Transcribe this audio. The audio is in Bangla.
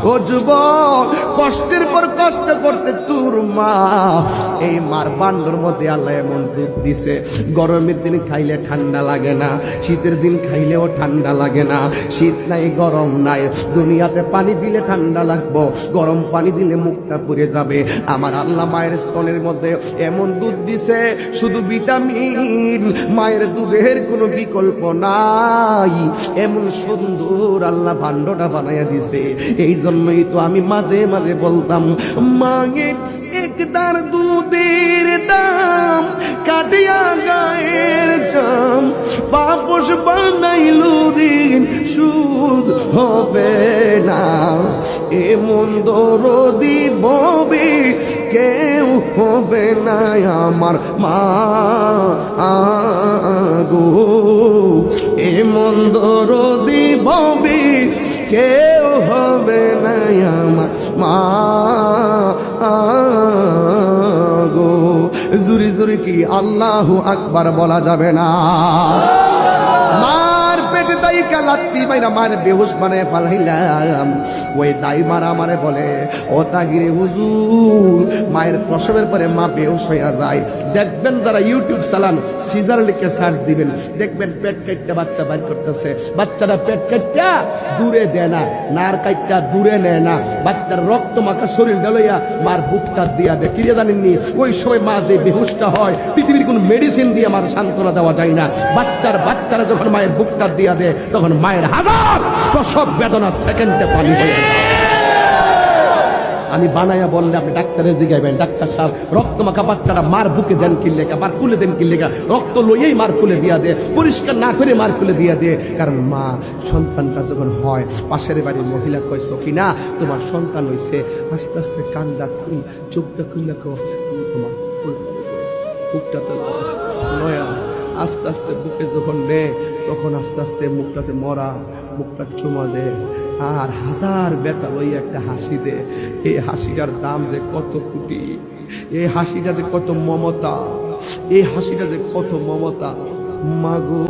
ও যুবক, কষ্টের পর কষ্ট করছে তোর মা। এই মার বান্ডর মধ্যে আল্লাহ এমন দুধ দিছে, গরমের দিন খাইলে ঠান্ডা লাগে না, শীতের দিন খাইলেও ঠান্ডা লাগে না। শীত নাই, গরম নাই, দুনিয়াতে পানি দিলে ঠান্ডা লাগবো, গরম পানি দিলে মুখটা পুড়ে যাবে। আমার আল্লাহ মায়ের স্তনের মধ্যে এমন দুধ দিছে, শুধু ভিটামিন, মায়ের দুধের কোনো বিকল্প নাই। এমন সুন্দর আল্লাহ ভান্ডটা বানাইয়া দিছে। এই জন্যই তো আমি মাঝে মাঝে বলতাম, মাগে একদার দুধের দাম কাটিয়া গায়ের জাম, বাপস বানাইল ঋণ সুদ হবে না। এমন দরদি ববে কেউ হবে না আমার মা গো। এমন দরদি ববে কেউ হবে না আমার মা গো। জুরি জুরি কি আল্লাহু আকবার বলা যাবে না? মার পেটে দাই কালাত্তি মাইরা মার বেহুশ বানায় ফালাইলাম। ওই দাই মারা আমারে বলে, ও তাহিরে হুজুর, মায়ের প্রসবের পরে মা বেহুশ হইয়া যায়। দেখবেন যারা ইউটিউব চালান, সিজার লিখে সার্চ দিবেন, দেখবেন পেট কাটটা বাচ্চা বাইর করতেছে। বাচ্চাটা পেট কাটটা দূরে দেয় না, নার কাটটা দূরে নেয় না, বাচ্চার রক্ত মাখা শরীর লইয়া মার বুকটা দিয়া দেয়। কি জানেননি, ওই সময় মা যে বেহুশটা হয়, পৃথিবীর কোন মেডিসিন দিয়ে আমার সান্ত্বনা দেওয়া যায় না। বাচ্চারা যখন মায়ের বুকটা দিয়া দেয়, তখন মায়ের হাজার প্রসব বেদনা সেকেন্ডে পানি হয়ে যায়। আমি বানাইয়া বললে আপনি ডাক্তারে জিগাইবেন, ডাক্তার সাহেব রক্ত মাখা বাচ্চাটা মার বুকে দেন কিনলেগা, মার কুলে দেন কিনলেগা, রক্ত লইয়েই মার কুলে দিয়া দে, পরিষ্কার না করে মার কুলে দিয়া দে। কারণ মা সন্তানটা যখন হয়, পাশের বাড়ির মহিলা কইছো কিনা তোমার সন্তান হইছে, আস্তে আস্তে কান্দা খুল, চোখটা খুললে তোমার বুকটা নয়া, আস্তে আস্তে বুকে যখন নে, তখন আস্তে আস্তে মুখটাতে মরা, মুখটা চুমা দে, আর হাজার ব্যথা লইয়া একটা হাসি দে। এই হাসিটার দাম যে কত কোটি, এই হাসিটা যে কত মমতা, এই হাসিটা যে কত মমতা। মাগো